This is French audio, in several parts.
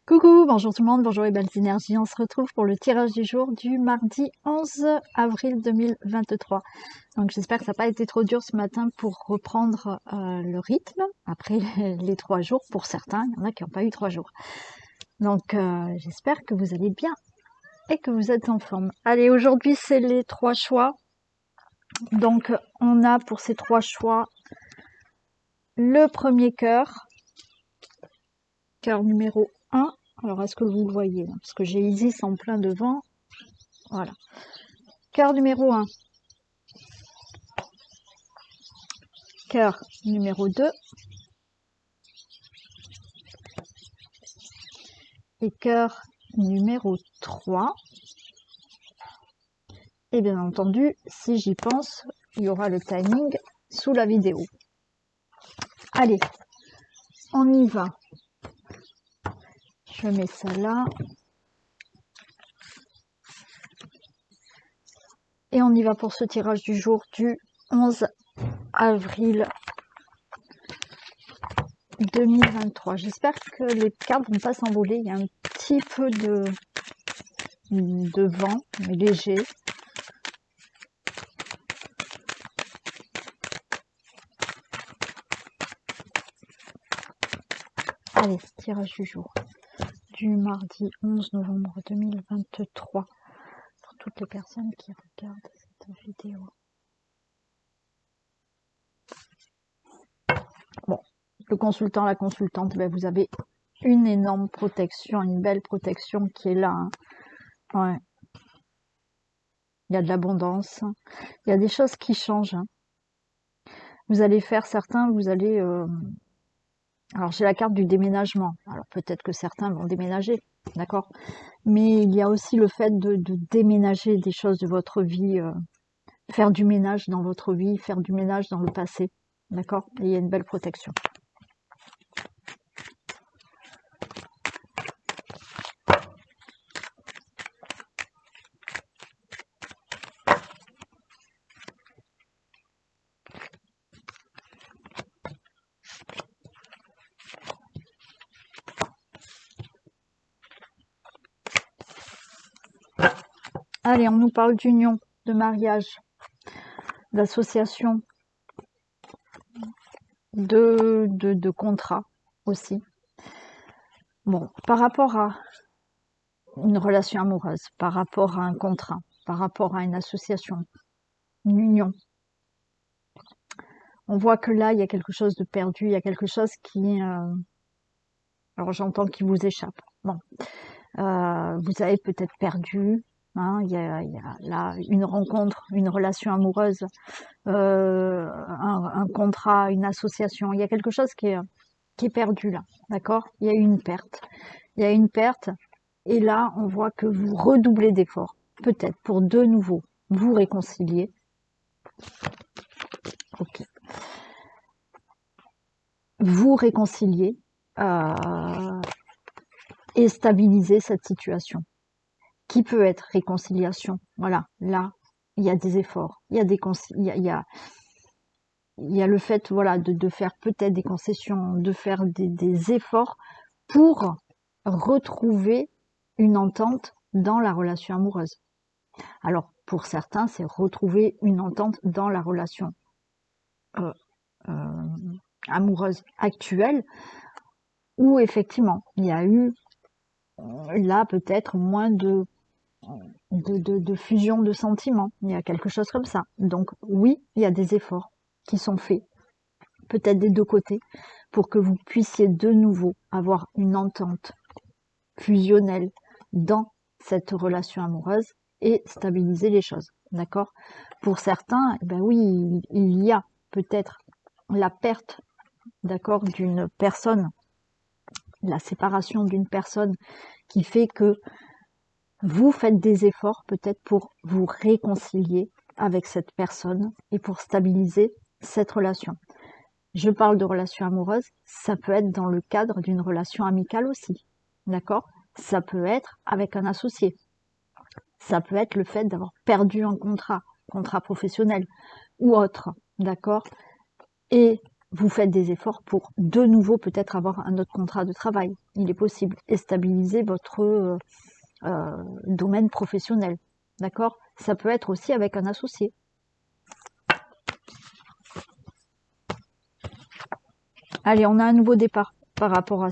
Coucou, bonjour tout le monde, bonjour les belles énergies. On se retrouve pour le tirage du jour du mardi 11 avril 2023. Donc j'espère que ça n'a pas été trop dur ce matin pour reprendre le rythme après les 3 jours. Pour certains, il y en a qui n'ont pas eu 3 jours. Donc j'espère que vous allez bien et que vous êtes en forme. Allez, aujourd'hui c'est les 3 choix. Donc on a pour ces 3 choix le premier cœur numéro 1. Alors, est-ce que vous le voyez? Parce que j'ai Isis en plein devant. Voilà. Cœur numéro 1. Cœur numéro 2. Et cœur numéro 3. Et bien entendu, si j'y pense, il y aura le timing sous la vidéo. Allez, on y va. Je mets ça là. Et on y va pour ce tirage du jour du 11 avril 2023. J'espère que les cartes vont pas s'envoler. Il y a un petit peu de vent, mais léger. Allez, tirage du jour du mardi 11 novembre 2023 pour toutes les personnes qui regardent cette vidéo. Bon, le consultant, la consultante, ben vous avez une énorme protection, une belle protection qui est là. Hein. Ouais. Il y a de l'abondance. Il y a des choses qui changent. Hein. Vous allez faire certains, vous allez... Alors j'ai la carte du déménagement. Alors peut-être que certains vont déménager, d'accord. Mais il y a aussi le fait de déménager des choses de votre vie, faire du ménage dans votre vie, faire du ménage dans le passé, d'accord. Et il y a une belle protection. Allez, on nous parle d'union, de mariage, d'association, de contrat aussi. Bon, par rapport à une relation amoureuse, par rapport à un contrat, par rapport à une association, une union, on voit que là, il y a quelque chose de perdu, il y a quelque chose qui... alors j'entends qui vous échappe. Bon, vous avez peut-être perdu. Hein, il y a là une rencontre, une relation amoureuse, un contrat, une association. Il y a quelque chose qui est perdu là, d'accord. Il y a eu une perte. Il y a une perte. Et là, on voit que vous redoublez d'efforts, peut-être pour de nouveau vous réconcilier. Ok. Vous réconcilier et stabiliser cette situation. Qui peut être réconciliation. Voilà, là, il y a des efforts, il y a le fait, voilà, de faire peut-être des concessions, de faire des efforts pour retrouver une entente dans la relation amoureuse. Alors, pour certains, c'est retrouver une entente dans la relation amoureuse actuelle, où effectivement, il y a eu là peut-être moins de fusion de sentiments. Il y a quelque chose comme ça. Donc oui, il y a des efforts qui sont faits, peut-être des deux côtés, pour que vous puissiez de nouveau avoir une entente fusionnelle dans cette relation amoureuse et stabiliser les choses. D'accord. Pour certains, ben oui, il y a peut-être la perte, d'accord, d'une personne, la séparation d'une personne qui fait que vous faites des efforts peut-être pour vous réconcilier avec cette personne et pour stabiliser cette relation. Je parle de relation amoureuse, ça peut être dans le cadre d'une relation amicale aussi, d'accord? Ça peut être avec un associé. Ça peut être le fait d'avoir perdu un contrat professionnel ou autre, d'accord? Et vous faites des efforts pour de nouveau peut-être avoir un autre contrat de travail. Il est possible. Et stabiliser votre domaine professionnel. D'accord? Ça peut être aussi avec un associé. Allez, on a un nouveau départ par rapport à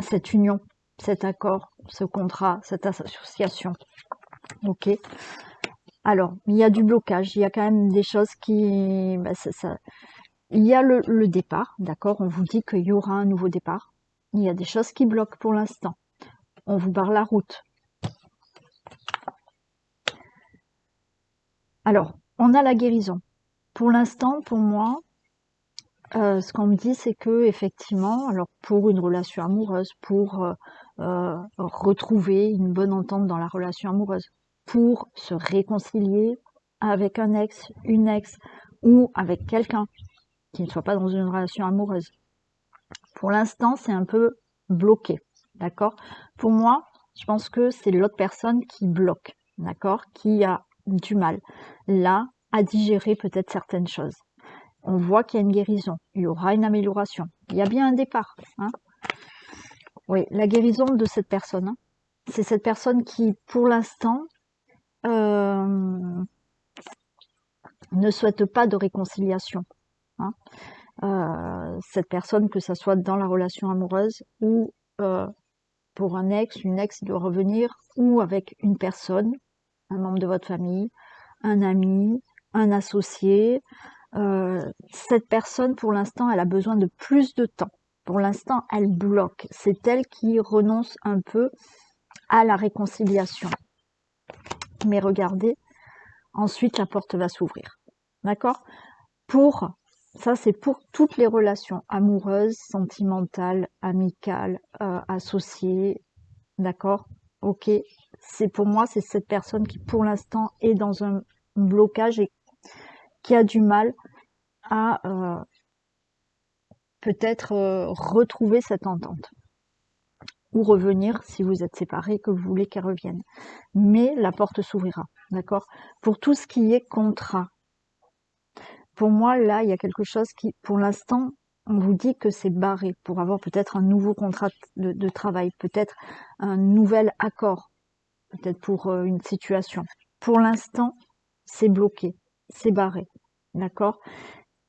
cette union, cet accord, ce contrat, cette association. Ok. Alors, il y a du blocage, il y a quand même des choses qui... Il y a le départ, d'accord? On vous dit qu'il y aura un nouveau départ. Il y a des choses qui bloquent pour l'instant. On vous barre la route. Alors, on a la guérison. Pour l'instant, pour moi, ce qu'on me dit, c'est que effectivement, alors pour une relation amoureuse, pour retrouver une bonne entente dans la relation amoureuse, pour se réconcilier avec un ex, une ex, ou avec quelqu'un qui ne soit pas dans une relation amoureuse. Pour l'instant, c'est un peu bloqué, d'accord? Pour moi, je pense que c'est l'autre personne qui bloque, d'accord? Qui a du mal, là, à digérer peut-être certaines choses. On voit qu'il y a une guérison, il y aura une amélioration. Il y a bien un départ. Hein. Oui, la guérison de cette personne. Hein. C'est cette personne qui, pour l'instant, ne souhaite pas de réconciliation. Hein. Cette personne, que ce soit dans la relation amoureuse ou pour un ex, une ex, il doit revenir, ou avec une personne, un membre de votre famille, un ami, un associé. Cette personne, pour l'instant, elle a besoin de plus de temps. Pour l'instant, elle bloque. C'est elle qui renonce un peu à la réconciliation. Mais regardez, ensuite, la porte va s'ouvrir. D'accord? Ça, c'est pour toutes les relations amoureuses, sentimentales, amicales, associées. D'accord? Ok. Pour moi, c'est cette personne qui, pour l'instant, est dans un blocage et qui a du mal à peut-être retrouver cette entente ou revenir si vous êtes séparés, que vous voulez qu'elle revienne. Mais la porte s'ouvrira, d'accord? Pour tout ce qui est contrat, pour moi, là, il y a quelque chose qui, pour l'instant, on vous dit que c'est barré pour avoir peut-être un nouveau contrat de travail, peut-être un nouvel accord, peut-être pour une situation. Pour l'instant, c'est bloqué, c'est barré, d'accord?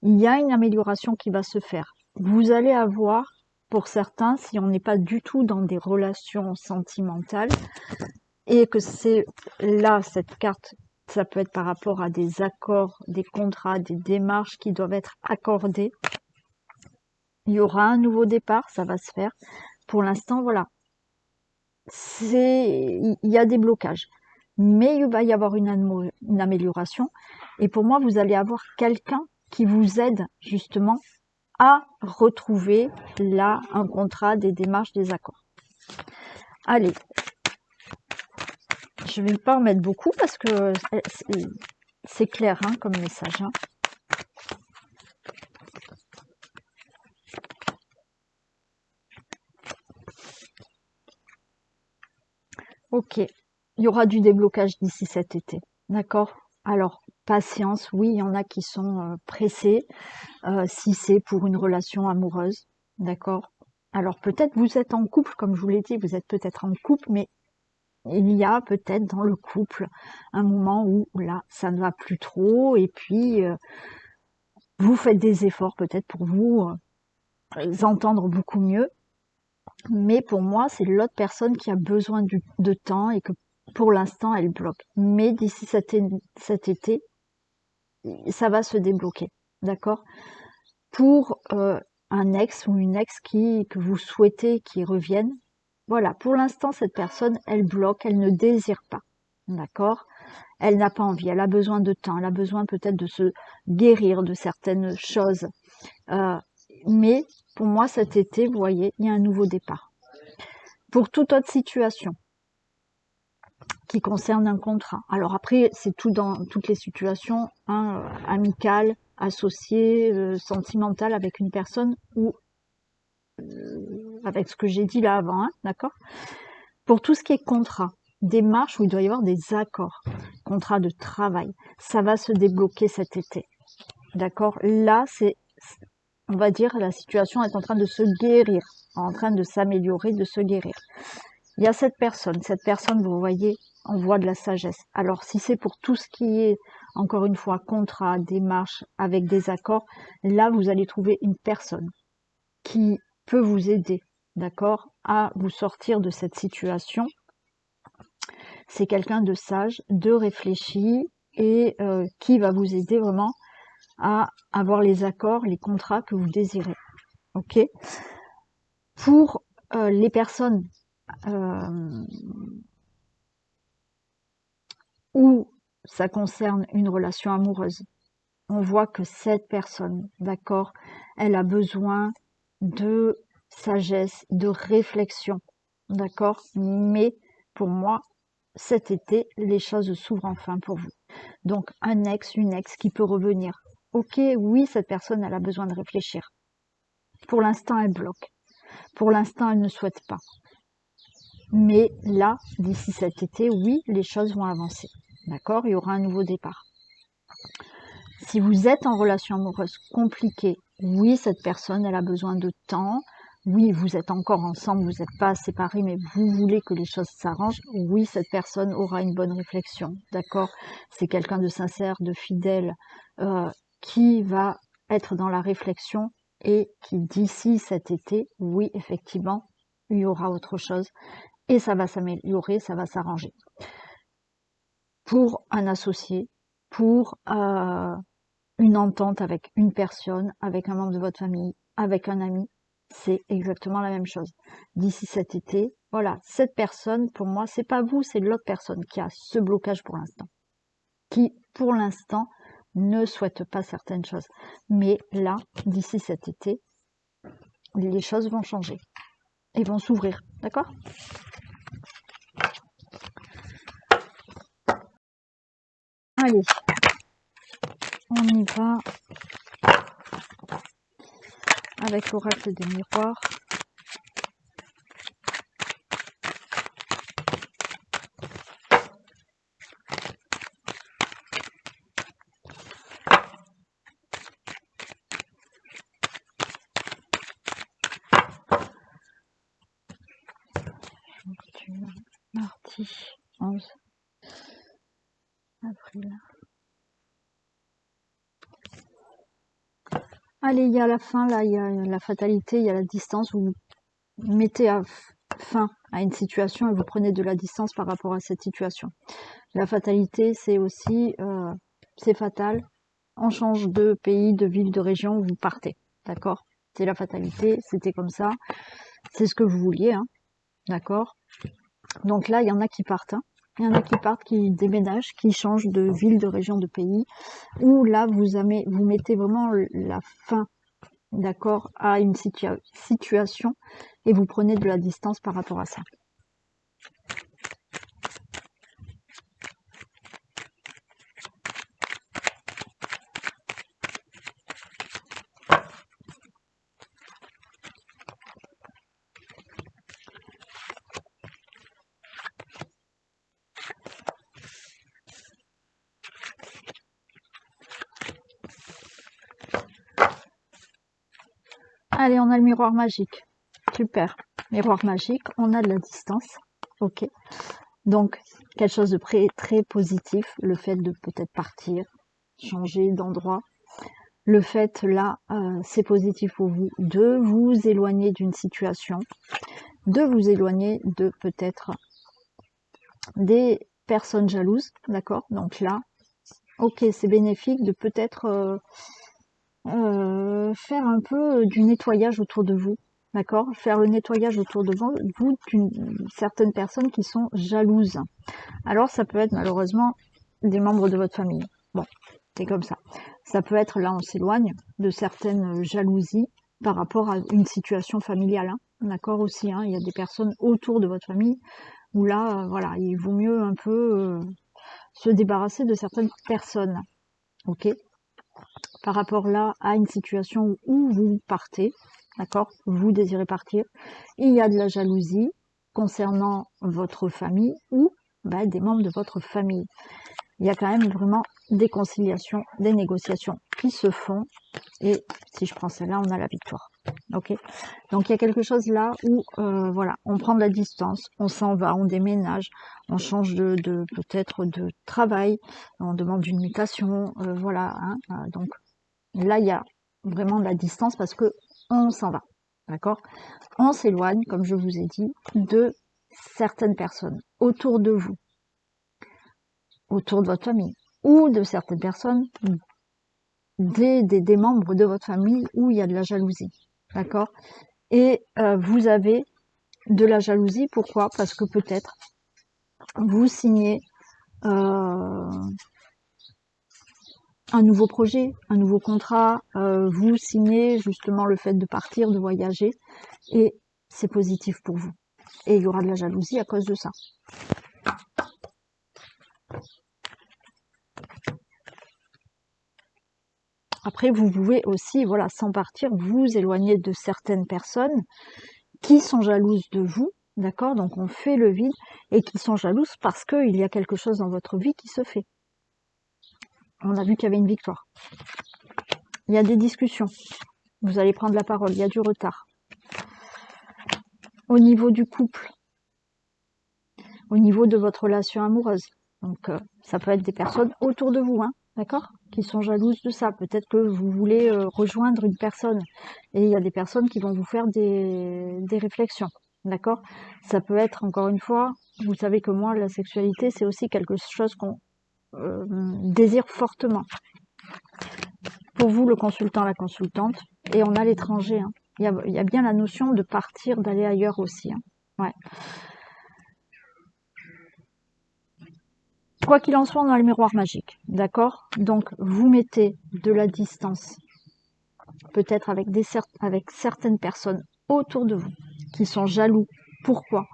Il y a une amélioration qui va se faire. Vous allez avoir, pour certains, si on n'est pas du tout dans des relations sentimentales, et que c'est là, cette carte, ça peut être par rapport à des accords, des contrats, des démarches qui doivent être accordées, il y aura un nouveau départ, ça va se faire. Pour l'instant, voilà. Il y a des blocages. Mais il va y avoir une amélioration. Et pour moi, vous allez avoir quelqu'un qui vous aide justement à retrouver là un contrat, des démarches, des accords. Allez, je ne vais pas en mettre beaucoup parce que c'est clair hein, comme message. Hein. Ok, il y aura du déblocage d'ici cet été. D'accord? Alors, patience, oui, il y en a qui sont pressés, si c'est pour une relation amoureuse. D'accord? Alors peut-être vous êtes en couple, comme je vous l'ai dit, vous êtes peut-être en couple, mais il y a peut-être dans le couple un moment où là, ça ne va plus trop, et puis vous faites des efforts peut-être pour vous entendre beaucoup mieux. Mais pour moi, c'est l'autre personne qui a besoin de temps et que pour l'instant, elle bloque. Mais d'ici cet été, ça va se débloquer. D'accord? Pour un ex ou une ex que vous souhaitez qu'il revienne, voilà, pour l'instant, cette personne, elle bloque, elle ne désire pas. D'accord? Elle n'a pas envie, elle a besoin de temps, elle a besoin peut-être de se guérir de certaines choses. Mais pour moi, cet été, vous voyez, il y a un nouveau départ. Pour toute autre situation qui concerne un contrat. Alors après, c'est tout dans toutes les situations, hein, amicales, associées, sentimentales avec une personne ou avec ce que j'ai dit là avant, hein, d'accord? Pour tout ce qui est contrat, démarche où il doit y avoir des accords, contrat de travail, ça va se débloquer cet été. D'accord? Là, on va dire, la situation est en train de se guérir, en train de s'améliorer, de se guérir. Il y a cette personne, vous voyez, on voit de la sagesse. Alors, si c'est pour tout ce qui est, encore une fois, contrat, démarche, avec des accords, là, vous allez trouver une personne qui peut vous aider, d'accord, à vous sortir de cette situation. C'est quelqu'un de sage, de réfléchi et qui va vous aider vraiment à avoir les accords, les contrats que vous désirez. Ok. Pour les personnes où ça concerne une relation amoureuse, on voit que cette personne, d'accord, elle a besoin de sagesse, de réflexion, d'accord, mais pour moi, cet été, les choses s'ouvrent enfin pour vous. Donc, un ex, une ex qui peut revenir. Ok, oui, cette personne, elle a besoin de réfléchir. Pour l'instant, elle bloque. Pour l'instant, elle ne souhaite pas. Mais là, d'ici cet été, oui, les choses vont avancer. D'accord? Il y aura un nouveau départ. Si vous êtes en relation amoureuse compliquée, oui, cette personne, elle a besoin de temps. Oui, vous êtes encore ensemble, vous n'êtes pas séparés, mais vous voulez que les choses s'arrangent. Oui, cette personne aura une bonne réflexion. D'accord? C'est quelqu'un de sincère, de fidèle, qui va être dans la réflexion et qui, d'ici cet été, oui, effectivement, il y aura autre chose et ça va s'améliorer, ça va s'arranger. Pour un associé, pour une entente avec une personne, avec un membre de votre famille, avec un ami, c'est exactement la même chose. D'ici cet été, voilà, cette personne, pour moi, c'est pas vous, c'est l'autre personne qui a ce blocage pour l'instant, qui, pour l'instant, ne souhaite pas certaines choses. Mais là, d'ici cet été, les choses vont changer et vont s'ouvrir, d'accord ? Allez, on y va avec l'oracle des miroirs. Mardi 11 avril. Allez, il y a la fin, là, il y a la fatalité, il y a la distance. Vous mettez fin à une situation et vous prenez de la distance par rapport à cette situation. La fatalité, c'est aussi, c'est fatal. On change de pays, de ville, de région, vous partez. D'accord? C'est la fatalité, c'était comme ça. C'est ce que vous vouliez, hein. D'accord? Donc là, il y en a qui partent, hein. Il y en a qui partent, qui déménagent, qui changent de ville, de région, de pays, où là, vous mettez vraiment la fin, d'accord, à une situation et vous prenez de la distance par rapport à ça. Allez, on a le miroir magique. Super. Miroir magique, on a de la distance. Ok. Donc, quelque chose de très positif, le fait de peut-être partir, changer d'endroit. Le fait, là, c'est positif pour vous, de vous éloigner d'une situation, de vous éloigner de peut-être des personnes jalouses, d'accord? Donc là, ok, c'est bénéfique de peut-être faire un peu du nettoyage autour de vous, d'accord? Faire le nettoyage autour de vous d'une certaines personnes qui sont jalouses. Alors ça peut être malheureusement des membres de votre famille. Bon, c'est comme ça. Ça peut être, là on s'éloigne de certaines jalousies par rapport à une situation familiale, hein, d'accord aussi, hein, il y a des personnes autour de votre famille où là, voilà, il vaut mieux un peu se débarrasser de certaines personnes, ok? Par rapport là à une situation où vous partez, d'accord, vous désirez partir, il y a de la jalousie concernant votre famille ou des membres de votre famille. Il y a quand même vraiment des conciliations, des négociations qui se font. Et si je prends celle-là, on a la victoire. Ok. Donc il y a quelque chose là où voilà, on prend de la distance, on s'en va, on déménage, on change de peut-être de travail, on demande une mutation, voilà. Hein, donc là il y a vraiment de la distance parce que on s'en va, d'accord. On s'éloigne, comme je vous ai dit, de certaines personnes autour de vous, autour de votre famille, ou de certaines personnes, des membres de votre famille où il y a de la jalousie, d'accord. Et vous avez de la jalousie, pourquoi? Parce que peut-être vous signez un nouveau projet, un nouveau contrat, vous signez justement le fait de partir, de voyager, et c'est positif pour vous. Et il y aura de la jalousie à cause de ça. Après, vous pouvez aussi, voilà, sans partir, vous éloigner de certaines personnes qui sont jalouses de vous, d'accord? Donc on fait le vide, et qui sont jalouses parce qu'il y a quelque chose dans votre vie qui se fait. On a vu qu'il y avait une victoire. Il y a des discussions. Vous allez prendre la parole, il y a du retard. Au niveau du couple, au niveau de votre relation amoureuse. Donc ça peut être des personnes autour de vous, hein, d'accord, qui sont jalouses de ça. Peut-être que vous voulez rejoindre une personne et il y a des personnes qui vont vous faire des réflexions, d'accord. Ça peut être, encore une fois, vous savez que moi, la sexualité, c'est aussi quelque chose qu'on désire fortement. Pour vous, le consultant, la consultante, et on a l'étranger, hein. Il y a bien la notion de partir, d'aller ailleurs aussi, hein. Ouais. Quoi qu'il en soit, on a le miroir magique, d'accord? Donc, vous mettez de la distance, peut-être avec certaines personnes autour de vous, qui sont jaloux. Pourquoi?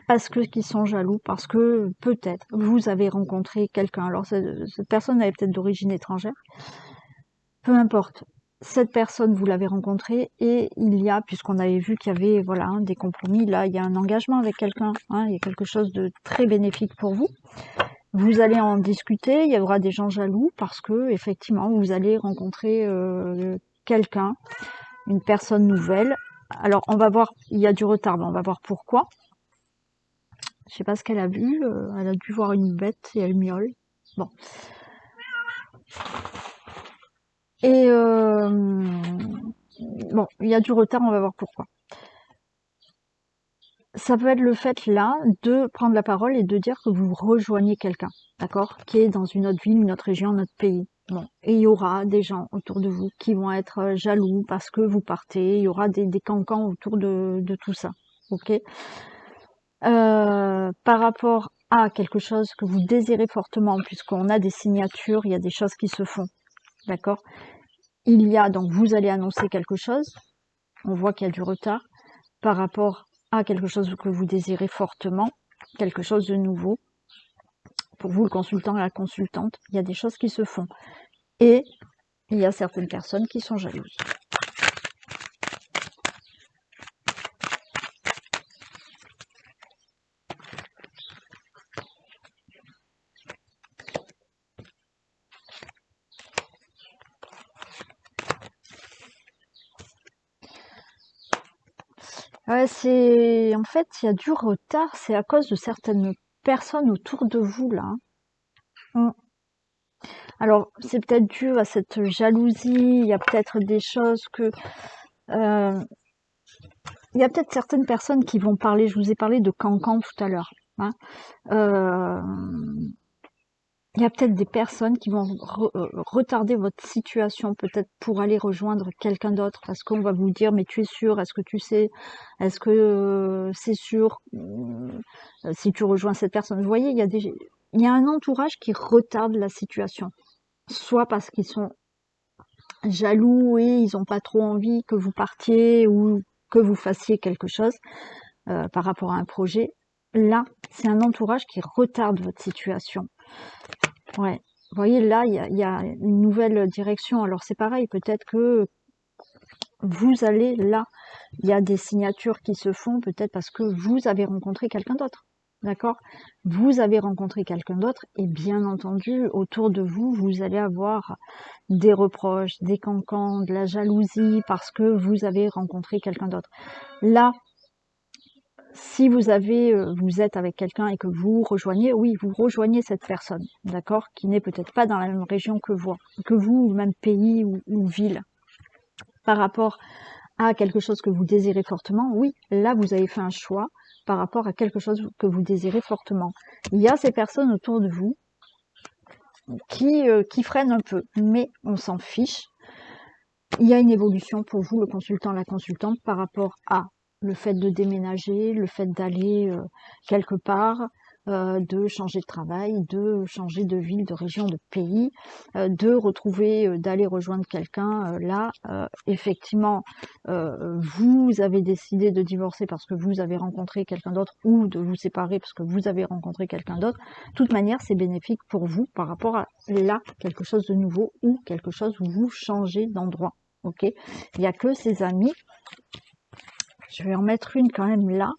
Parce qu'ils sont jaloux, parce que peut-être vous avez rencontré quelqu'un. Alors, cette personne est peut-être d'origine étrangère. Peu importe. Cette personne, vous l'avez rencontrée et il y a, puisqu'on avait vu qu'il y avait voilà, hein, des compromis, là, il y a un engagement avec quelqu'un, hein, il y a quelque chose de très bénéfique pour vous. Vous allez en discuter, il y aura des gens jaloux parce que effectivement vous allez rencontrer quelqu'un, une personne nouvelle. Alors on va voir, il y a du retard, mais on va voir pourquoi. Je sais pas ce qu'elle a vu, elle a dû voir une bête et elle miaule. Bon. Et bon, il y a du retard, on va voir pourquoi. Ça peut être le fait là de prendre la parole et de dire que vous rejoignez quelqu'un, d'accord, qui est dans une autre ville, une autre région, un autre pays. Bon, et il y aura des gens autour de vous qui vont être jaloux parce que vous partez. Il y aura des cancans autour de tout ça, ok. Par rapport à quelque chose que vous désirez fortement, puisqu'on a des signatures, il y a des choses qui se font, d'accord. Il y a donc, vous allez annoncer quelque chose. On voit qu'il y a du retard par rapport à quelque chose que vous désirez fortement, quelque chose de nouveau. Pour vous, le consultant et la consultante, il y a des choses qui se font. Et il y a certaines personnes qui sont jalouses. Ouais, en fait, il y a du retard, c'est à cause de certaines personnes autour de vous, là. Alors, c'est peut-être dû à cette jalousie, il y a peut-être des choses que... il y a peut-être certaines personnes qui vont parler, je vous ai parlé de cancan tout à l'heure, hein. Il y a peut-être des personnes qui vont retarder votre situation, peut-être pour aller rejoindre quelqu'un d'autre, parce qu'on va vous dire, mais tu es sûr, est-ce que tu sais, est-ce que c'est sûr, si tu rejoins cette personne. Vous voyez, il y a un entourage qui retarde la situation, soit parce qu'ils sont jaloux et ils n'ont pas trop envie que vous partiez ou que vous fassiez quelque chose par rapport à un projet. Là, c'est un entourage qui retarde votre situation. Ouais. Vous voyez, là, il y a une nouvelle direction. Alors, c'est pareil, peut-être que vous allez, là, il y a des signatures qui se font, peut-être parce que vous avez rencontré quelqu'un d'autre. d'accord? Vous avez rencontré quelqu'un d'autre et bien entendu, autour de vous, vous allez avoir des reproches, des cancans, de la jalousie parce que vous avez rencontré quelqu'un d'autre. Là, si vous êtes avec quelqu'un et que vous rejoignez, oui, vous rejoignez cette personne, d'accord? Qui n'est peut-être pas dans la même région que vous, ou même pays ou ville. Par rapport à quelque chose que vous désirez fortement, oui, là, vous avez fait un choix par rapport à quelque chose que vous désirez fortement. Il y a ces personnes autour de vous qui freinent un peu, mais on s'en fiche. Il y a une évolution pour vous, le consultant, la consultante, par rapport à le fait de déménager, le fait d'aller quelque part, de changer de travail, de changer de ville, de région, de pays, de retrouver, d'aller rejoindre quelqu'un. Là, effectivement, vous avez décidé de divorcer parce que vous avez rencontré quelqu'un d'autre ou de vous séparer parce que vous avez rencontré quelqu'un d'autre. De toute manière, c'est bénéfique pour vous par rapport à là, quelque chose de nouveau ou quelque chose où vous changez d'endroit. Ok, il n'y a que ses amis. Je vais en mettre une quand même là,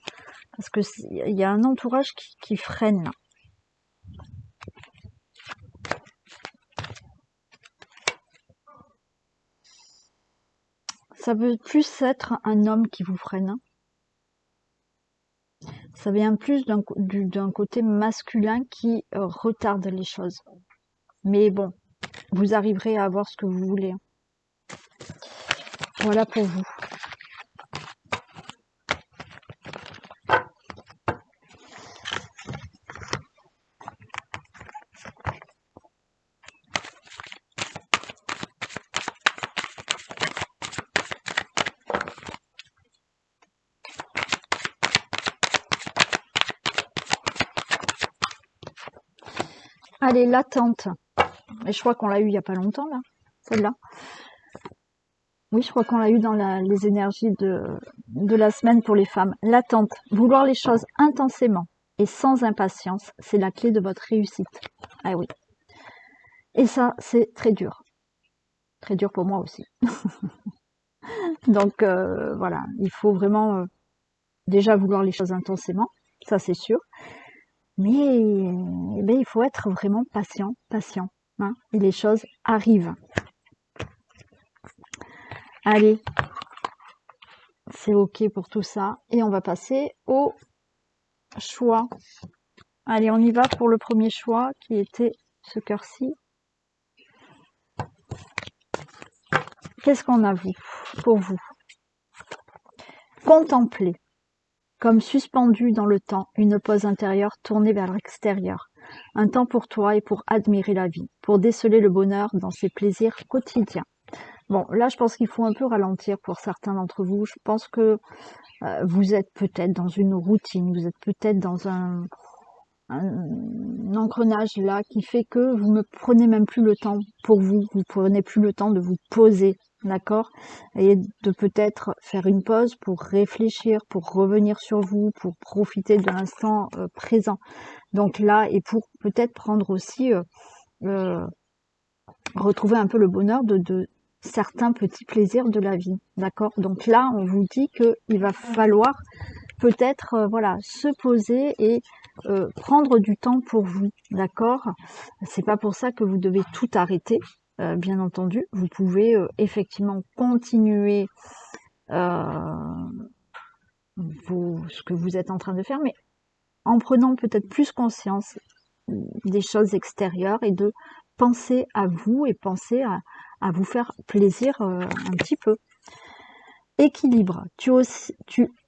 parce que il y a un entourage qui freine là. Ça veut plus être un homme qui vous freine. Ça vient plus d'un côté masculin qui retarde les choses. Mais bon, vous arriverez à avoir ce que vous voulez. Voilà pour vous. Allez, l'attente. Et je crois qu'on l'a eu il n'y a pas longtemps, là, celle-là. Oui, je crois qu'on l'a eu dans les énergies de la semaine pour les femmes. L'attente, vouloir les choses intensément et sans impatience, c'est la clé de votre réussite. Ah oui. Et ça, c'est très dur. Très dur pour moi aussi. Donc voilà, il faut vraiment déjà vouloir les choses intensément, ça c'est sûr. Mais il faut être vraiment patient, hein, et les choses arrivent. Allez, c'est ok pour tout ça. Et on va passer au choix. Allez, on y va pour le premier choix qui était ce cœur-ci. Qu'est-ce qu'on a pour vous? Contempler, comme suspendu dans le temps, une pause intérieure tournée vers l'extérieur. Un temps pour toi et pour admirer la vie, pour déceler le bonheur dans ses plaisirs quotidiens. Bon, là, je pense qu'il faut un peu ralentir pour certains d'entre vous. Je pense que vous êtes peut-être dans une routine, vous êtes peut-être dans un engrenage là qui fait que vous ne prenez même plus le temps pour vous prenez plus le temps de vous poser, d'accord, et de peut-être faire une pause pour réfléchir, pour revenir sur vous, pour profiter de l'instant présent. Donc là, et pour peut-être prendre aussi retrouver un peu le bonheur de certains petits plaisirs de la vie, d'accord. Donc là, on vous dit que il va falloir peut-être voilà, se poser et prendre du temps pour vous, d'accord. C'est pas pour ça que vous devez tout arrêter, bien entendu. Vous pouvez effectivement continuer ce que vous êtes en train de faire, mais en prenant peut-être plus conscience des choses extérieures et de penser à vous et penser à vous faire plaisir un petit peu. Équilibre, tu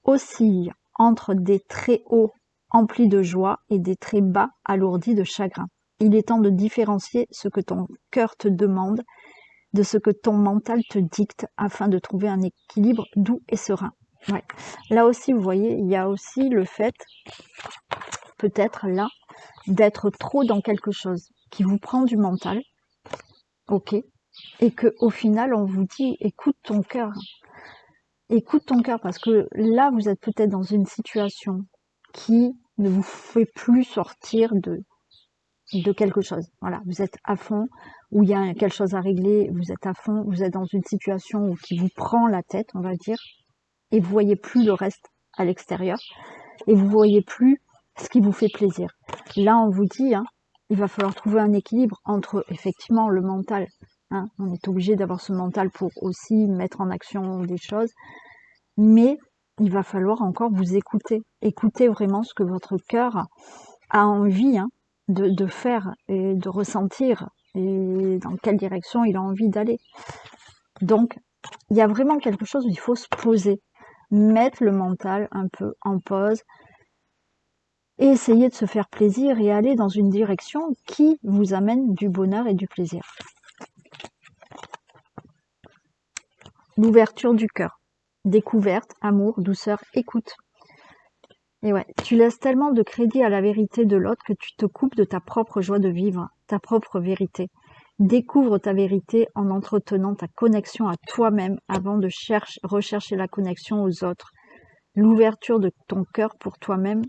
oscilles entre des traits hauts emplis de joie et des traits bas alourdis de chagrin. Il est temps de différencier ce que ton cœur te demande de ce que ton mental te dicte afin de trouver un équilibre doux et serein. Ouais. Là aussi, vous voyez, il y a aussi le fait, peut-être là, d'être trop dans quelque chose qui vous prend du mental, ok, et que au final, on vous dit, écoute ton cœur, parce que là, vous êtes peut-être dans une situation qui ne vous fait plus sortir de quelque chose. Voilà, vous êtes à fond, où il y a quelque chose à régler, vous êtes à fond, vous êtes dans une situation qui vous prend la tête, on va dire, et vous voyez plus le reste à l'extérieur, et vous voyez plus ce qui vous fait plaisir. Là, on vous dit, hein, il va falloir trouver un équilibre entre, effectivement, le mental. Hein, on est obligé d'avoir ce mental pour aussi mettre en action des choses. Mais il va falloir encore vous écouter. Écoutez vraiment ce que votre cœur a envie, hein, de faire et de ressentir et dans quelle direction il a envie d'aller. Donc, il y a vraiment quelque chose où il faut se poser, mettre le mental un peu en pause et essayer de se faire plaisir et aller dans une direction qui vous amène du bonheur et du plaisir. L'ouverture du cœur. Découverte, amour, douceur, écoute. Et ouais, tu laisses tellement de crédit à la vérité de l'autre que tu te coupes de ta propre joie de vivre, ta propre vérité. Découvre ta vérité en entretenant ta connexion à toi-même avant de rechercher la connexion aux autres. L'ouverture de ton cœur pour toi-même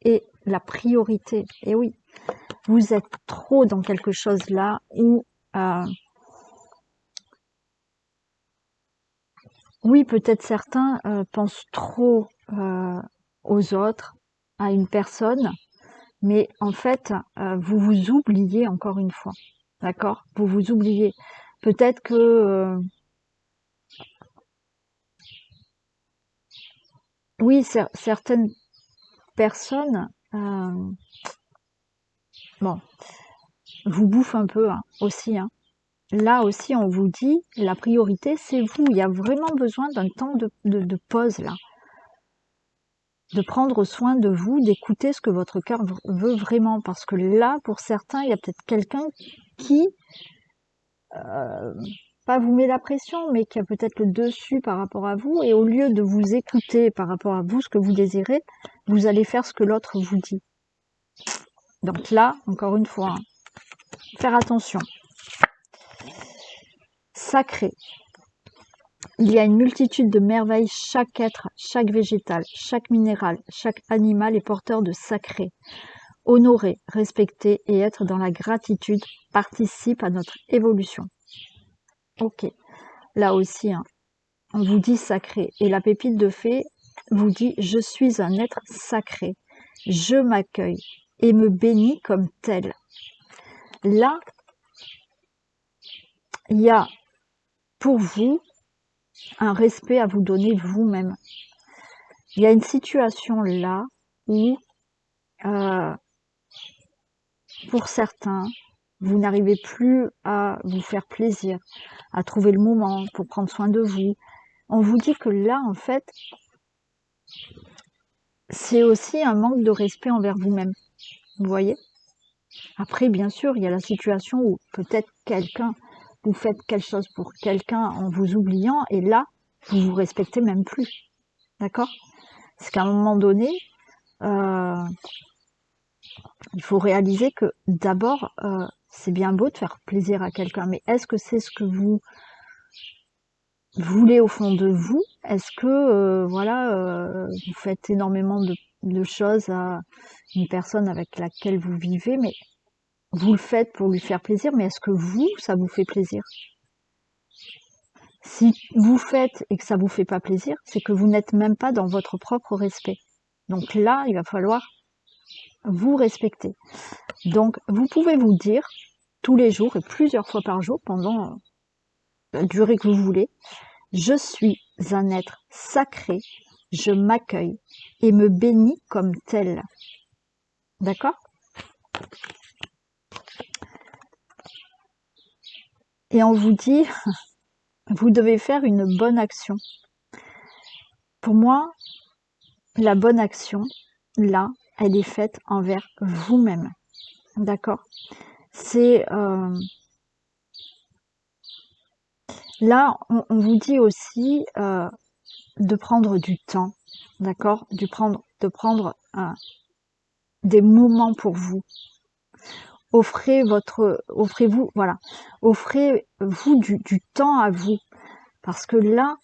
est la priorité. Et oui, vous êtes trop dans quelque chose là où... oui, peut-être certains pensent trop aux autres, à une personne, mais en fait, vous vous oubliez encore une fois, d'accord? Vous vous oubliez. Peut-être que, oui, certaines personnes, bon, vous bouffent un peu hein, aussi. Hein. Là aussi, on vous dit, la priorité, c'est vous. Il y a vraiment besoin d'un temps de pause, là. De prendre soin de vous, d'écouter ce que votre cœur veut vraiment. Parce que là, pour certains, il y a peut-être quelqu'un qui, pas vous met la pression, mais qui a peut-être le dessus par rapport à vous. Et au lieu de vous écouter par rapport à vous, ce que vous désirez, vous allez faire ce que l'autre vous dit. Donc là, encore une fois, hein, faire attention. Sacré. Il y a une multitude de merveilles, chaque être, chaque végétal, chaque minéral, chaque animal est porteur de sacré. Honorer, respecter et être dans la gratitude participe à notre évolution. Ok, là aussi, hein, on vous dit sacré. Et la pépite de fée vous dit « Je suis un être sacré, je m'accueille et me bénis comme tel ». Là, il y a pour vous un respect à vous donner vous-même. Il y a une situation là où, pour certains, vous n'arrivez plus à vous faire plaisir, à trouver le moment pour prendre soin de vous. On vous dit que là, en fait, c'est aussi un manque de respect envers vous-même. Vous voyez? Après, bien sûr, il y a la situation où peut-être vous faites quelque chose pour quelqu'un en vous oubliant, et là, vous vous respectez même plus. D'accord? Parce qu'à un moment donné, il faut réaliser que d'abord, c'est bien beau de faire plaisir à quelqu'un, mais est-ce que c'est ce que vous voulez au fond de vous? Est-ce que, vous faites énormément de choses à une personne avec laquelle vous vivez, mais vous le faites pour lui faire plaisir, mais est-ce que vous, ça vous fait plaisir? Si vous faites et que ça vous fait pas plaisir, c'est que vous n'êtes même pas dans votre propre respect. Donc là, il va falloir vous respecter. Donc, vous pouvez vous dire tous les jours et plusieurs fois par jour pendant la durée que vous voulez, je suis un être sacré, je m'accueille et me bénis comme tel. D'accord? Et on vous dit, vous devez faire une bonne action. Pour moi, la bonne action, là, elle est faite envers vous-même. D'accord? C'est... là, on vous dit aussi de prendre du temps. D'accord? De prendre des moments pour vous. Offrez-vous, voilà. Offrez-vous du temps à vous. Parce que là,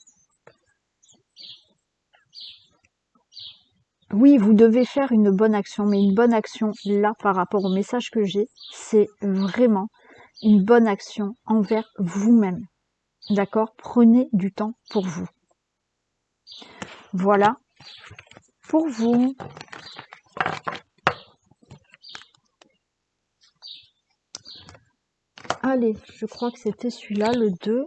oui, vous devez faire une bonne action, mais une bonne action, là, par rapport au message que j'ai, c'est vraiment une bonne action envers vous-même. D'accord? Prenez du temps pour vous. Voilà pour vous. Allez, je crois que c'était celui-là, le 2.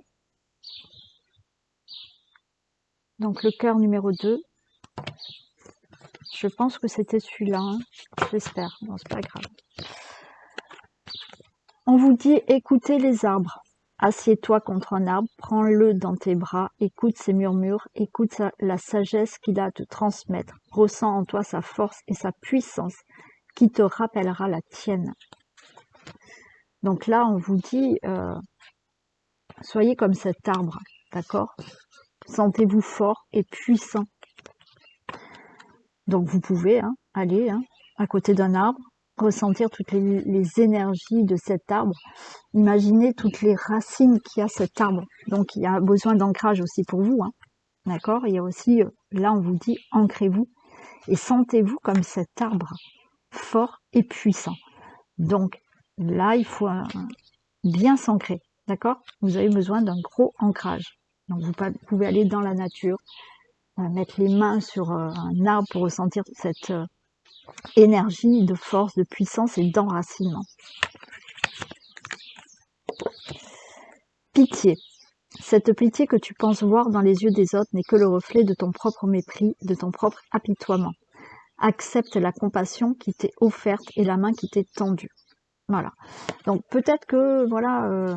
Donc le cœur numéro 2. Je pense que c'était celui-là, hein. J'espère. Bon, c'est pas grave. On vous dit, écoutez les arbres. Assieds-toi contre un arbre, prends-le dans tes bras, écoute ses murmures, écoute la sagesse qu'il a à te transmettre. Ressens en toi sa force et sa puissance qui te rappellera la tienne. Donc là, on vous dit, soyez comme cet arbre, d'accord? Sentez-vous fort et puissant. Donc vous pouvez aller à côté d'un arbre, ressentir toutes les énergies de cet arbre. Imaginez toutes les racines qu'il y a cet arbre. Donc il y a besoin d'ancrage aussi pour vous, hein. D'accord? Il y a aussi, là on vous dit, ancrez-vous et sentez-vous comme cet arbre, fort et puissant. Donc là, il faut bien s'ancrer, d'accord? Vous avez besoin d'un gros ancrage. Donc vous pouvez aller dans la nature, mettre les mains sur un arbre pour ressentir cette énergie de force, de puissance et d'enracinement. Pitié. Cette pitié que tu penses voir dans les yeux des autres n'est que le reflet de ton propre mépris, de ton propre apitoiement. Accepte la compassion qui t'est offerte et la main qui t'est tendue. Voilà. Donc peut-être que voilà,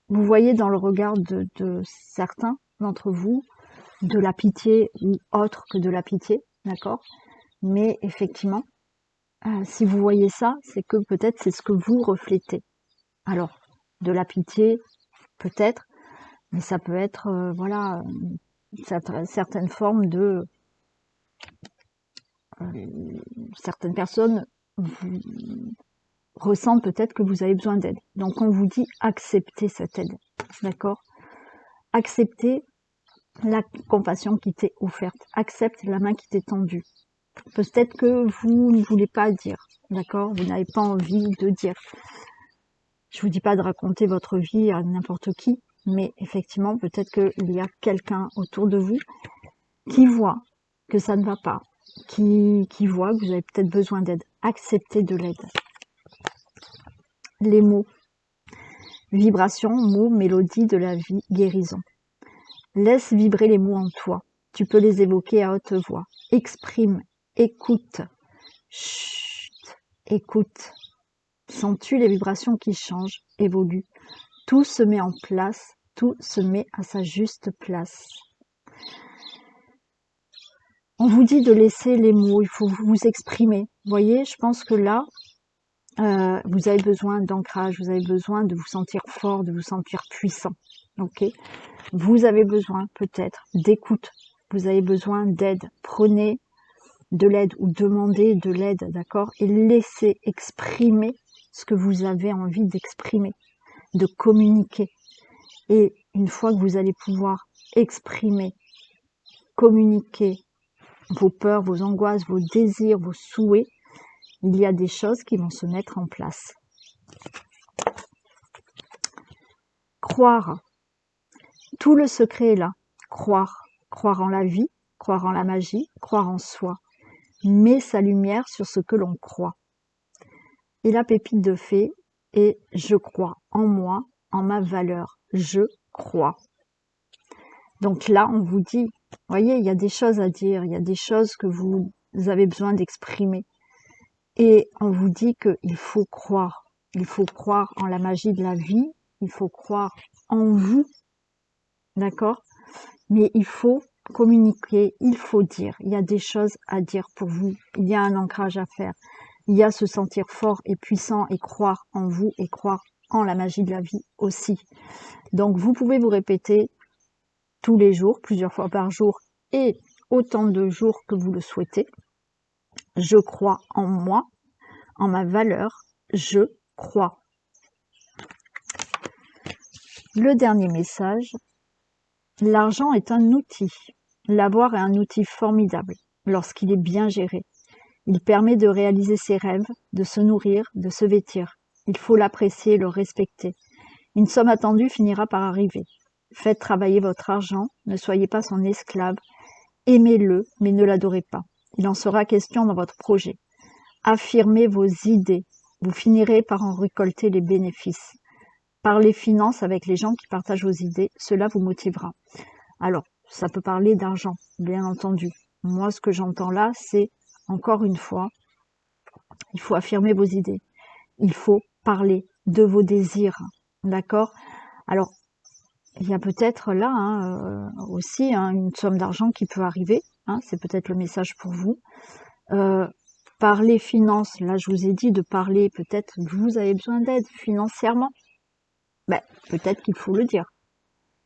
vous voyez dans le regard de certains d'entre vous de la pitié ou autre que de la pitié, d'accord? Mais effectivement, si vous voyez ça, c'est que peut-être c'est ce que vous reflétez. Alors, de la pitié, peut-être, mais ça peut être, voilà, certaines formes de... certaines personnes ressentent peut-être que vous avez besoin d'aide. Donc, on vous dit acceptez cette aide, d'accord? Acceptez la compassion qui t'est offerte. Accepte la main qui t'est tendue. Peut-être que vous ne voulez pas dire, d'accord? Vous n'avez pas envie de dire. Je vous dis pas de raconter votre vie à n'importe qui, mais effectivement, peut-être qu'il y a quelqu'un autour de vous qui voit que ça ne va pas, qui voit que vous avez peut-être besoin d'aide. Acceptez de l'aide. Les mots. Vibration, mots, mélodie de la vie, guérison. Laisse vibrer les mots en toi. Tu peux les évoquer à haute voix. Exprime, écoute. Chut, écoute. Sens-tu les vibrations qui changent, évoluent? Tout se met en place, tout se met à sa juste place. On vous dit de laisser les mots, il faut vous exprimer. Vous voyez, je pense que là, vous avez besoin d'ancrage, vous avez besoin de vous sentir fort, de vous sentir puissant. Ok? Vous avez besoin peut-être d'écoute, vous avez besoin d'aide. Prenez de l'aide ou demandez de l'aide, d'accord? Et laissez exprimer ce que vous avez envie d'exprimer, de communiquer. Et une fois que vous allez pouvoir exprimer, communiquer vos peurs, vos angoisses, vos désirs, vos souhaits, il y a des choses qui vont se mettre en place. Croire. Tout le secret est là. Croire. Croire en la vie, croire en la magie, croire en soi. Mets sa lumière sur ce que l'on croit. Et la pépite de fée est « Je crois en moi, en ma valeur. Je crois ». Donc là, on vous dit, voyez, il y a des choses à dire, il y a des choses que vous avez besoin d'exprimer. Et on vous dit qu'il faut croire. Il faut croire en la magie de la vie, il faut croire en vous, d'accord? Mais il faut communiquer, il faut dire. Il y a des choses à dire pour vous, il y a un ancrage à faire. Il y a se sentir fort et puissant et croire en vous et croire en la magie de la vie aussi. Donc vous pouvez vous répéter tous les jours, plusieurs fois par jour et autant de jours que vous le souhaitez. Je crois en moi, en ma valeur, je crois. Le dernier message, l'argent est un outil. L'avoir est un outil formidable lorsqu'il est bien géré. Il permet de réaliser ses rêves, de se nourrir, de se vêtir. Il faut l'apprécier et le respecter. Une somme attendue finira par arriver. Faites travailler votre argent, ne soyez pas son esclave. Aimez-le, mais ne l'adorez pas. Il en sera question dans votre projet. Affirmez vos idées. vous finirez par en récolter les bénéfices. Parlez finances avec les gens qui partagent vos idées, cela vous motivera. Alors, ça peut parler d'argent, bien entendu. Moi, ce que j'entends là, c'est, encore une fois, il faut affirmer vos idées. Il faut parler de vos désirs, d'accord? Alors, il y a peut-être là aussi une somme d'argent qui peut arriver, c'est peut-être le message pour vous. Parler finances, là je vous ai dit de parler, peut-être que vous avez besoin d'aide financièrement. Ben, peut-être qu'il faut le dire.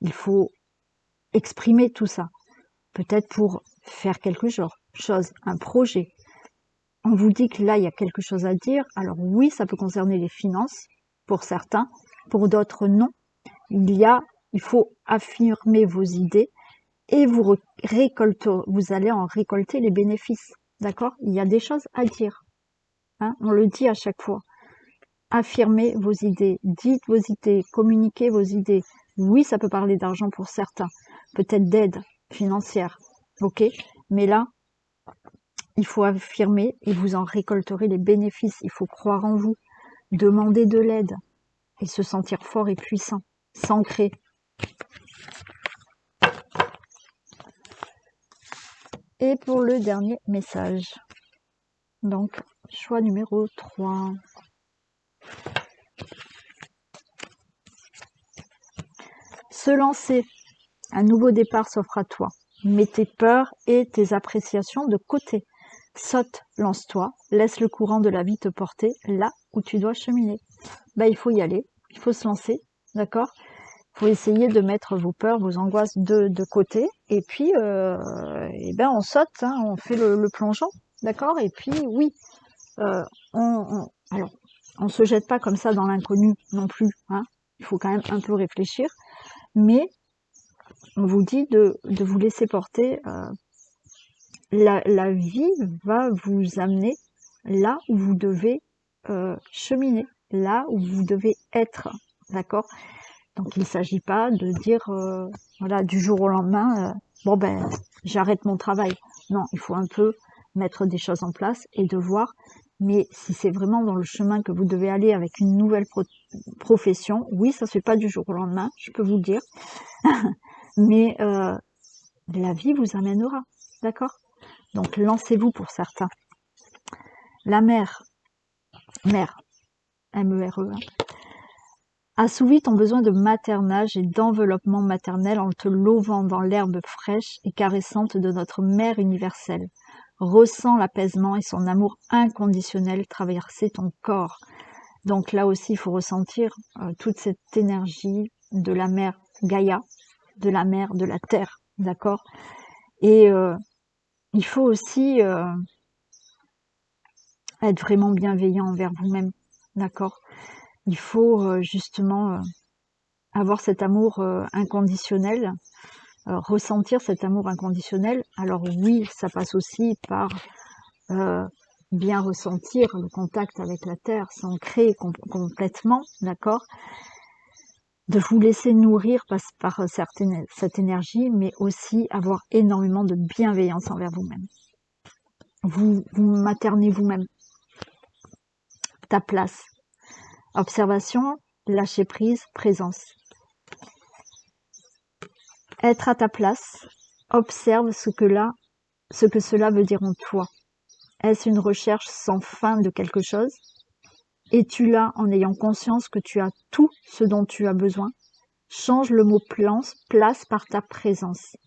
Il faut exprimer tout ça. Peut-être pour faire quelque chose, un projet. On vous dit que là, il y a quelque chose à dire. Alors oui, ça peut concerner les finances, pour certains. Pour d'autres, non. Il faut affirmer vos idées et vous allez en récolter les bénéfices. D'accord? Il y a des choses à dire. On le dit à chaque fois. Affirmez vos idées, dites vos idées, communiquez vos idées. Oui, ça peut parler d'argent pour certains, peut-être d'aide financière, ok? Mais là, il faut affirmer et vous en récolterez les bénéfices. Il faut croire en vous, demander de l'aide et se sentir fort et puissant, s'ancrer. Et pour le dernier message, donc choix numéro 3. Se lancer, un nouveau départ s'offre à toi. Mets tes peurs et tes appréciations de côté. Saute, lance-toi, laisse le courant de la vie te porter là où tu dois cheminer. Il faut y aller, il faut se lancer, d'accord? Il faut essayer de mettre vos peurs, vos angoisses de côté, et puis on saute, on fait le plongeon, d'accord? Et puis oui, on se jette pas comme ça dans l'inconnu non plus, il faut quand même un peu réfléchir, mais on vous dit de vous laisser porter. La vie va vous amener là où vous devez cheminer, là où vous devez être, d'accord? Donc il ne s'agit pas de dire voilà, du jour au lendemain j'arrête mon travail. Non, il faut un peu mettre des choses en place et de voir. Mais si c'est vraiment dans le chemin que vous devez aller avec une nouvelle profession, oui, ça se fait pas du jour au lendemain, je peux vous le dire. Mais la vie vous amènera, d'accord? Donc lancez-vous pour certains. La mère, M-E-R-E, assouvit ton besoin de maternage et d'enveloppement maternel en te lovant dans l'herbe fraîche et caressante de notre mère universelle. Ressens l'apaisement et son amour inconditionnel traverser ton corps. Donc là aussi, il faut ressentir toute cette énergie de la mère Gaïa, de la mère de la terre, d'accord? Et il faut aussi être vraiment bienveillant envers vous-même, d'accord? Il faut justement avoir cet amour inconditionnel, ressentir cet amour inconditionnel. Alors oui, ça passe aussi par bien ressentir le contact avec la terre, s'ancrer complètement, d'accord? De vous laisser nourrir par cette énergie, mais aussi avoir énormément de bienveillance envers vous-même. Vous maternez vous-même. Ta place. Observation, lâcher prise, présence. Être à ta place, observe ce que cela veut dire en toi. Est-ce une recherche sans fin de quelque chose? Es-tu là en ayant conscience que tu as tout ce dont tu as besoin? Change le mot place par ta présence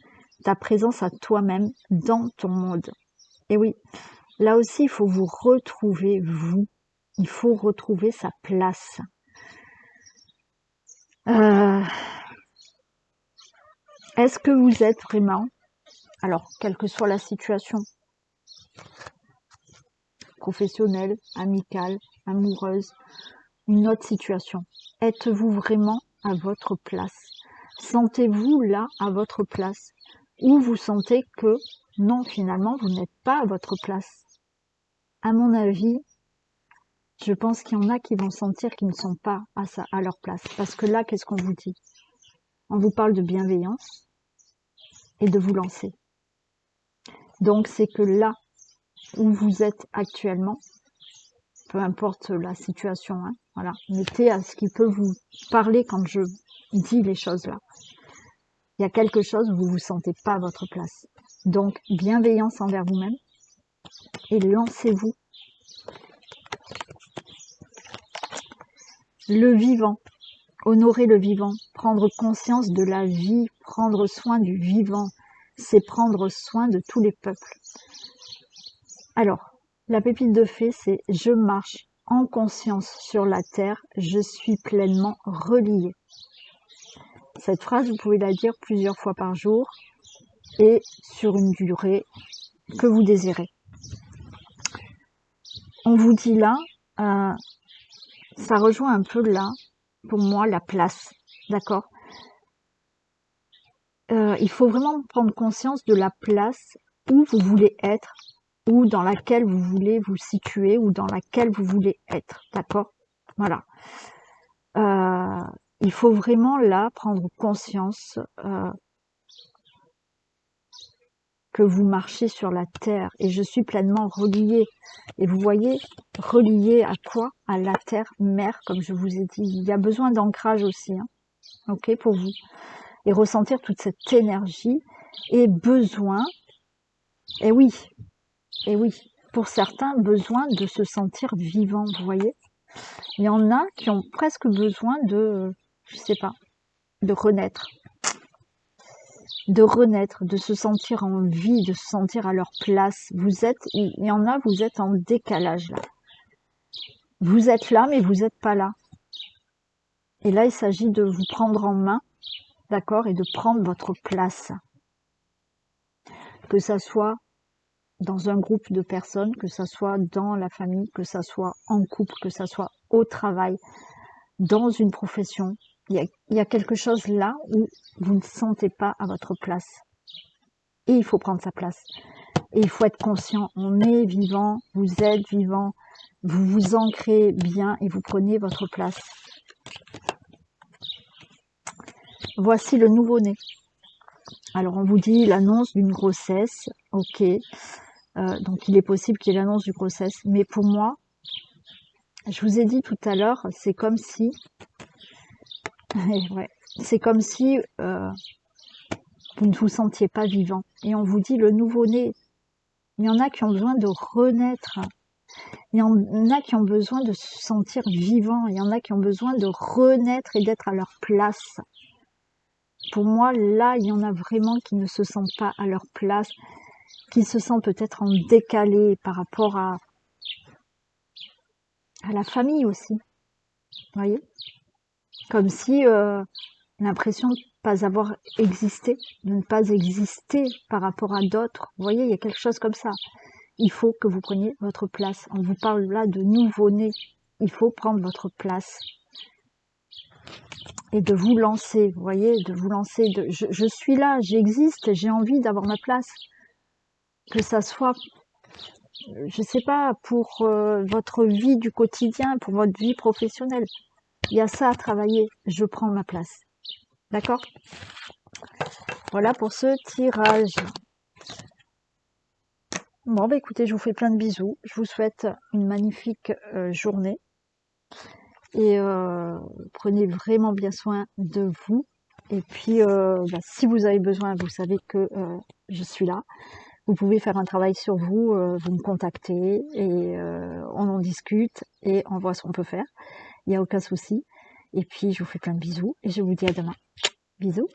à toi-même dans ton monde. Et oui, là aussi, il faut vous retrouver, vous. Il faut retrouver sa place. Est-ce que vous êtes vraiment, alors, quelle que soit la situation, professionnelle, amicale, amoureuse, une autre situation, êtes-vous vraiment à votre place? Sentez-vous là à votre place? Ou vous sentez que non, finalement, vous n'êtes pas à votre place? À mon avis, je pense qu'il y en a qui vont sentir qu'ils ne sont pas à leur place. Parce que là, qu'est-ce qu'on vous dit? On vous parle de bienveillance et de vous lancer. Donc, c'est que là où vous êtes actuellement, peu importe la situation, hein, voilà. Mettez à ce qui peut vous parler quand je dis les choses là. Il y a quelque chose où vous vous sentez pas à votre place. Donc, bienveillance envers vous-même et lancez-vous. Le vivant, honorer le vivant, prendre conscience de la vie, prendre soin du vivant, c'est prendre soin de tous les peuples. Alors, la pépite de fée, c'est « Je marche en conscience sur la terre, je suis pleinement relié ». Cette phrase, vous pouvez la dire plusieurs fois par jour et sur une durée que vous désirez. On vous dit là, ça rejoint un peu là, pour moi, la place, d'accord? Il faut vraiment prendre conscience de la place où vous voulez être, ou dans laquelle vous voulez vous situer, ou dans laquelle vous voulez être, d'accord? Voilà. Il faut vraiment là prendre conscience que vous marchez sur la terre et je suis pleinement relié. Et vous voyez, relié à quoi? À la terre mère, comme je vous ai dit. Il y a besoin d'ancrage aussi, hein, ok, pour vous. Et ressentir toute cette énergie et besoin, et oui, pour certains, besoin de se sentir vivant, vous voyez. Il y en a qui ont presque besoin de, je sais pas, de renaître, de se sentir en vie, de se sentir à leur place. Il y en a, vous êtes en décalage là. Vous êtes là, mais vous n'êtes pas là. Et là, il s'agit de vous prendre en main, d'accord, et de prendre votre place. Que ça soit dans un groupe de personnes, que ça soit dans la famille, que ça soit en couple, que ça soit au travail, dans une profession. Il y a quelque chose là où vous ne sentez pas à votre place. Et il faut prendre sa place. Et il faut être conscient, on est vivant, vous êtes vivant, vous vous ancrez bien et vous prenez votre place. Voici le nouveau-né. Alors on vous dit l'annonce d'une grossesse, ok, donc il est possible qu'il y ait l'annonce d'une grossesse, mais pour moi, je vous ai dit tout à l'heure, c'est comme si, ouais, c'est comme si vous ne vous sentiez pas vivant. Et on vous dit le nouveau-né. Il y en a qui ont besoin de renaître. Il y en a qui ont besoin de se sentir vivant. Il y en a qui ont besoin de renaître et d'être à leur place. Pour moi, là, il y en a vraiment qui ne se sentent pas à leur place, qui se sentent peut-être en décalé par rapport à la famille aussi. Vous voyez? Comme si l'impression de ne pas avoir existé, de ne pas exister par rapport à d'autres. Vous voyez, il y a quelque chose comme ça. Il faut que vous preniez votre place. On vous parle là de nouveau-né. Il faut prendre votre place. Et de vous lancer, vous voyez, de vous lancer. Je suis là, j'existe, j'ai envie d'avoir ma place. Que ça soit, je sais pas, pour votre vie du quotidien, pour votre vie professionnelle. Il y a ça à travailler. Je prends ma place. D'accord? Voilà pour ce tirage. Bon, bah écoutez, je vous fais plein de bisous. Je vous souhaite une magnifique journée. Et prenez vraiment bien soin de vous. Et puis, si vous avez besoin, vous savez que je suis là. Vous pouvez faire un travail sur vous, vous me contactez et on en discute et on voit ce qu'on peut faire. Il n'y a aucun souci. Et puis, je vous fais plein de bisous et je vous dis à demain. Bisous.